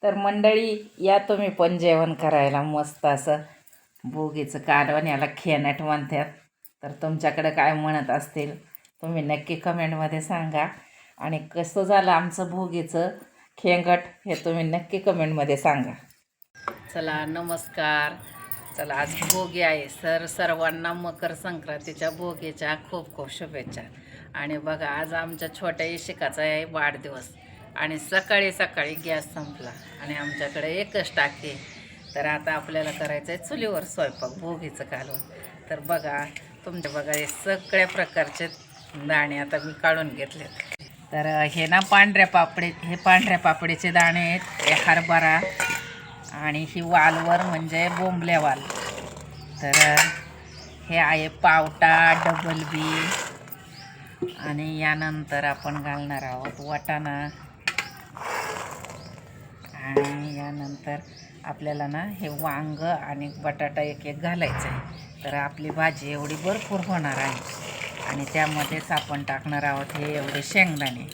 तर मंडळी या तुम्ही पण जेवण करायला मस्त असं भोगीचं कालवण, याला खेनट म्हणतात. तर तुमच्याकडे काय म्हणत असतील तुम्ही नक्की कमेंटमध्ये सांगा. आणि कसं झालं आमचं भोगीचं खेंगट हे तुम्ही नक्की कमेंटमध्ये सांगा. चला नमस्कार. चला आज भोगी आहे, सर्वांना मकर संक्रांतीच्या भोगीच्या खूप खूप शुभेच्छा. आणि बघा आज आमच्या छोट्या इशिकाचा आहे वाढदिवस आणि सकाळी सकाळी गॅस संपला आणि आमच्याकडे एकच टाकी. तर आता आपल्याला करायचं आहे चुलीवर स्वयंपाक भोगीचं कालवण. तर बघा तुमच्या बघा हे सगळ्या प्रकारचे दाणे आता मी काढून घेतले. तर हे ना पांढऱ्या पापडीचे दाणे आहेत, हे हरभरा आणि ही वालवर म्हणजे बोंबल्या वाल. तर हे आहे पावटा डबल बी. आणि यानंतर आपण घालणार आहोत वाटाणा. आणि यानंतर आपल्याला ना हे वांग आणि बटाटा एक एक घालायचं आहे. तर आपली भाजी एवढी भरपूर होणार आहे आणि त्यामध्येच आपण टाकणार आहोत हे एवढे शेंगदाणे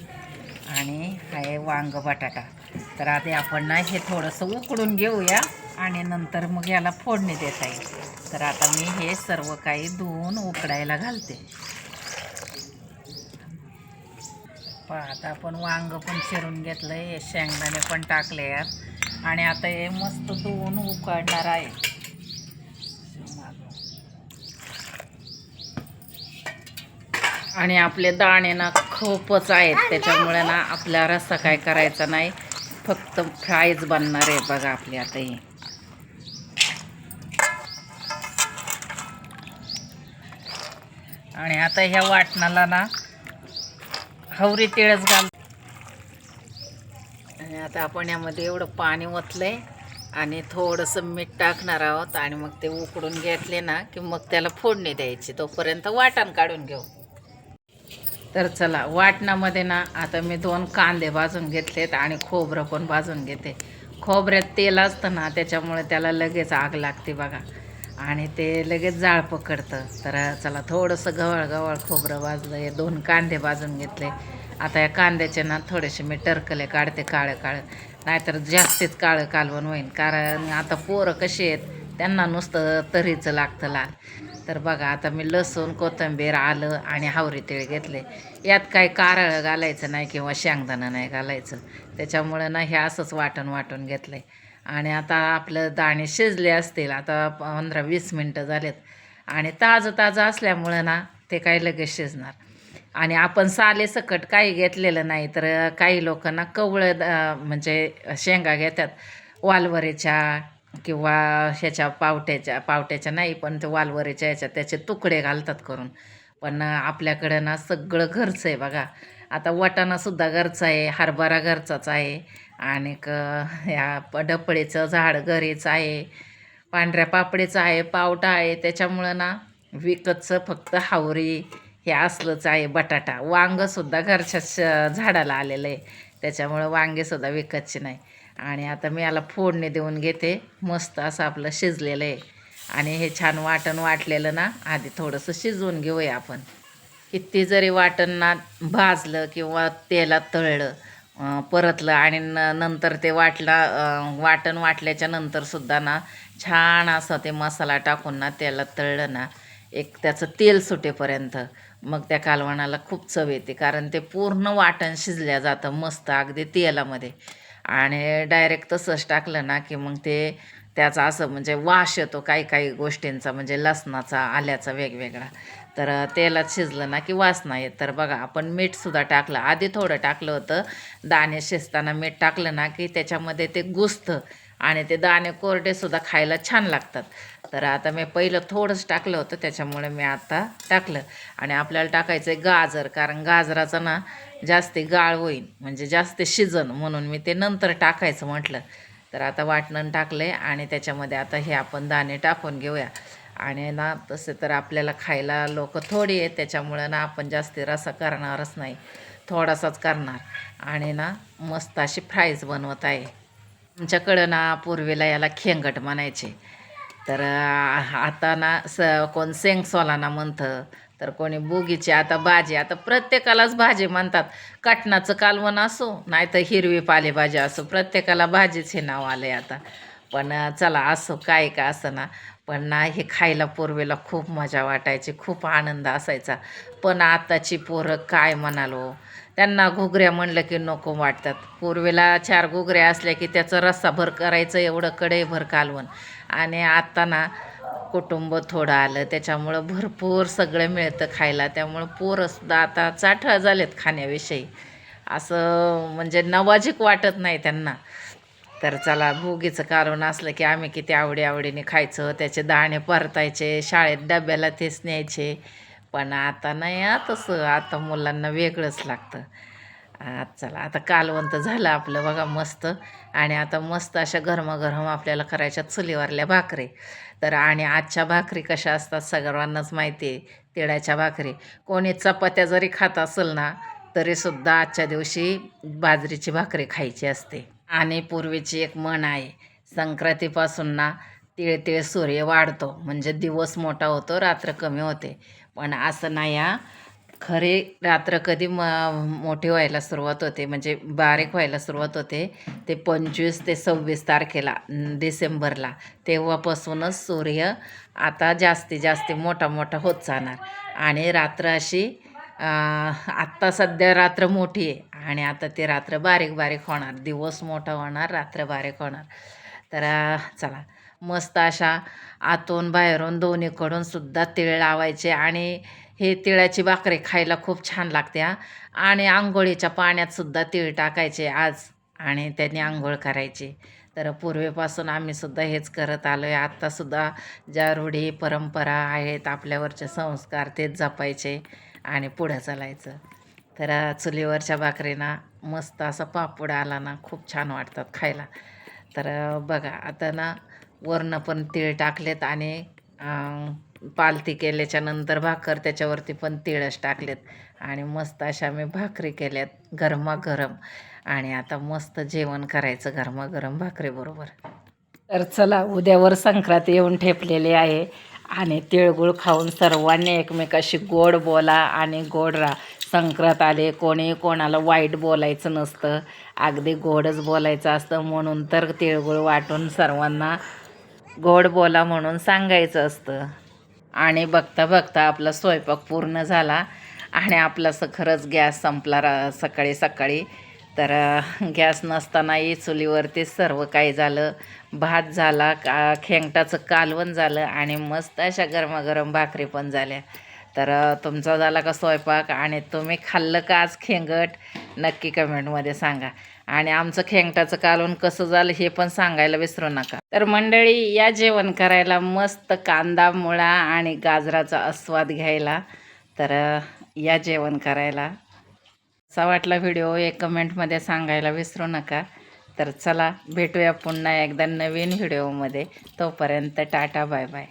आणि हे वांग बटाटा. तर आधी आपण ना हे थोडंसं उकडून घेऊया आणि नंतर मग याला फोडणी देता येईल. तर आता मी हे सर्व काही धुवून उकडायला घालते. आता आपण वांग पण चिरून घेतलं आहे, शेंगदाणे पण टाकले यात आणि आता हे मस्त धुवून उकडणार आहे. आणि आपले दाणे ना खूपच आहेत, त्याच्यामुळे ना आपला रस्सा काय करायचा नाही, फक्त फ्रायच बनणार आहे. बघा आपले आता हे आणि आता ह्या वाटणाला ना हवरी तिळच घाल. आणि आता आपण यामध्ये एवढं पाणी ओतलंय आणि थोडंसं मीठ टाकणार आहोत आणि मग ते उकडून घेतले ना की मग त्याला फोडणी द्यायची. तोपर्यंत वाटण काढून घेऊ. तर चला वाटणामध्ये ना आता मी 2 कांदे भाजून घेतलेत आणि खोबरं पण भाजून घेते. खोबऱ्यात तेल असतं ना त्याच्यामुळे त्याला लगेच आग लागते बघा आणि ते लगेच जाळ पकडतं. तर चला थोडंसं गवळ खोबरं भाजलं, हे 2 कांदे भाजून घेतले. आता या कांद्याचे ना थोडेसे मी टरकले काढते काळं नाहीतर जास्तीच काळं कालवण होईल. कारण आता पोरं कशी आहेत त्यांना नुसतं तरीचं लागतं लाल. तर बघा आता मी लसूण कोथिंबीर आलं आणि हावरी तीळ घेतले. यात काही कारळं घालायचं नाही किंवा शेंगदाणं नाही घालायचं, त्याच्यामुळं ना हे असंच वाटून घेतलं आहे. आणि आता आपलं दाणे शिजले असतील, आता 15-20 मिनटं झालेत आणि ताजं असल्यामुळं ना ते काही लगेच शिजणार. आणि आपण सालेसकट काही घेतलेलं नाही. तर काही लोकांना कवळं म्हणजे शेंगा घेतात वालवरीच्या किंवा ह्याच्या पावट्याच्या नाही, पण ते वालवरीच्या ह्याच्या त्याचे तुकडे घालतात करून. पण आपल्याकडं ना सगळं घरचं आहे बघा. आता वाटाणासुद्धा घरचा आहे, हरभरा घरचाच आहे आणि ह्या डपळीचं झाड घरीच आहे, पांढऱ्या पापडीचं आहे, पावटा आहे. त्याच्यामुळं ना विकतचं फक्त हावरी हे असलंच आहे. बटाटा वांगंसुद्धा घरच्याच झाडाला आलेलं आहे, त्याच्यामुळं वांगेसुद्धा विकतचे नाही. आणि आता मी याला फोडणी देऊन घेते. मस्त असं आपलं शिजलेलं आहे आणि हे छान वाटण वाटलेलं ना आधी थोडंसं शिजवून घेऊया आपण. किती जरी वाटण ना भाजलं किंवा तेलात तळलं परतलं आणि नंतर ते वाटण वाटल्याच्या नंतरसुद्धा ना छान असं ते मसाला टाकून ना तेलात तळलं ना एक त्याचं तेल सुटेपर्यंत मग त्या कालवणाला खूप चव येते. कारण ते पूर्ण वाटण शिजल्या जातं मस्त अगदी तेलामध्ये. आणि डायरेक्ट तसंच टाकलं ना की मग ते त्याचा असं म्हणजे वास येतो काही गोष्टींचा, म्हणजे लसणाचा आल्याचा वेगवेगळा. तर तेलात शिजलं ना की वास नाही येत. तर बघा आपण मीठसुद्धा टाकलं, आधी थोडं टाकलं होतं. दाणे शिजताना मीठ टाकलं ना की त्याच्यामध्ये ते घुसतं आणि ते दाणे कोरडेसुद्धा खायला छान लागतात. तर आता मी पहिलं थोडंच टाकलं होतं, त्याच्यामुळे मी आता टाकलं. आणि आपल्याला टाकायचं आहे गाजर, कारण गाजराचं ना जास्ती गाळ होईल म्हणजे जास्त शिजन, म्हणून मी ते नंतर टाकायचं म्हटलं. तर आता वाटण टाकलं आहे आणि त्याच्यामध्ये आता हे आपण दाणे टाकून घेऊया. आणि ना तसे तर आपल्याला खायला लोक थोडी आहेत, त्याच्यामुळं ना आपण जास्ती रस्सा करणारच नाही, थोडासाच करणार. आणि ना मस्त अशी फ्राईज बनवत आहे. आमच्याकडं ना पूर्वीला याला खेंगट म्हणायचे. तर आता ना कोण शेंग सोलाना म्हणतं, तर कोणी बुगीची आता भाजी, आता प्रत्येकालाच भाजी म्हणतात. कटणाचं कालवण असो नाही तर हिरवी पालेभाजी असो, प्रत्येकाला भाजीच हे नाव आलं आहे आता. पण चला असो काय का असं ना, पण ना हे खायला पूर्वेला खूप मजा वाटायची, खूप आनंद असायचा. पण आताची पोरं काय म्हणालो, त्यांना घुगऱ्या म्हणलं की नको वाटतात. पूर्वेला 4 घुगऱ्या असल्या की त्याचं रस्साभर करायचं एवढं कढईभर कालवण. आणि आता ना कुटुंब थोडं आलं त्याच्यामुळं भरपूर सगळं मिळतं खायला, त्यामुळं पोरंसुद्धा आता चाठळ झालेत खाण्याविषयी. असं म्हणजे नवाजिक वाटत नाही त्यांना. तर चला भोगीचं कालवण असलं की आम्ही किती आवडीने खायचं, त्याचे दाणे परतायचे, शाळेत डब्याला तेच न्यायचे. पण आता नाही तसं, आता मुलांना वेगळंच लागतं. चला आता कालवण तर झालं आपलं बघा मस्त. आणि आता मस्त अशा गरमागरम आपल्याला करायच्या चुलीवरल्या भाकरी. तर आणि आजच्या भाकरी कशा असतात सर्वांनाच माहिती आहे, तिळाच्या भाकरी. कोणी चपात्या जरी खात असेल ना तरीसुद्धा आजच्या दिवशी बाजरीची भाकरी खायची असते. आणि पूर्वीची एक म्हण आहे, संक्रांतीपासून ना तिळ तिळ सूर्य वाढतो, म्हणजे दिवस मोठा होतो रात्र कमी होते. पण असं नाही खरे रात्र कधी मोठी व्हायला सुरुवात होते, म्हणजे बारीक व्हायला सुरुवात होते ते 25 ते 26 तारखेला डिसेंबरला. तेव्हापासूनच सूर्य आता जास्तीत मोठा होत जाणार. आणि रात्र अशी आत्ता सध्या रात्र मोठी आहे आणि आता ते रात्र बारीक होणार, दिवस मोठा होणार रात्र बारीक होणार. तर चला मस्त अशा आतून बाहेरून दोन्हीकडून सुद्धा तीळ लावायचे. आणि हे तिळाची भाकरी खायला खूप छान लागते आणि आंघोळीच्या पाण्यात सुद्धा तीळ टाकायचे आज आणि त्यांनी आंघोळ करायची. तर पूर्वीपासून आम्ही सुद्धा हेच करत आलो आहे. आत्तासुद्धा ज्या रूढी परंपरा आहेत, आपल्यावरचे संस्कार तेच जपायचे आणि पुढं चालायचं. तर चुलीवरच्या भाकरीना मस्त असा पापड आला ना खूप छान वाटतात खायला. तर बघा आता ना वरनं पण तीळ टाकलेत आणि पालती केल्याच्या नंतर भाकर त्याच्यावरती पण तीळच टाकलेत आणि मस्त अशा मी भाकरी केल्यात गरमागरम. आणि आता मस्त जेवण करायचं गरमागरम भाकरीबरोबर. तर चला उद्यावर संक्रांती येऊन ठेपलेली आहे आणि तिळगुळ खाऊन सर्वांनी एकमेकाशी गोड बोला आणि गोड राहा. संक्रांत आले, कोणी कोणाला वाईट बोलायचं नसतं, अगदी गोडच बोलायचं असतं. म्हणून तर तिळगुळ वाटून सर्वांना गोड बोला म्हणून सांगायचं असतं. आणि बघता बघता आपला स्वयंपाक पूर्ण झाला आणि आपलासं खरंच गॅस संपला सकाळी. तर गॅस नसतानाही चुलीवरती सर्व काही झालं. भात झाला, खेंगटाचं कालवण झालं आणि मस्त अशा गरमागरम भाकरी पण झाल्या. तर तुमचा झाला का स्वयंपाक आणि तुम्ही खाल्लं का आज खेंगट, नक्की कमेंटमध्ये सांगा. आणि आमचं खेंगटाचं कालवण कसं झालं हे पण सांगायला विसरू नका. तर मंडळी या जेवण करायला मस्त कांदा, मुळा आणि गाजराचा आस्वाद घ्यायला. तर या जेवण करायला. असा वाटला व्हिडिओ एक कमेंटमध्ये सांगायला विसरू नका. तर चला भेटूया पुन्हा एकदा नवीन व्हिडिओमध्ये. तोपर्यंत टाटा बाय बाय.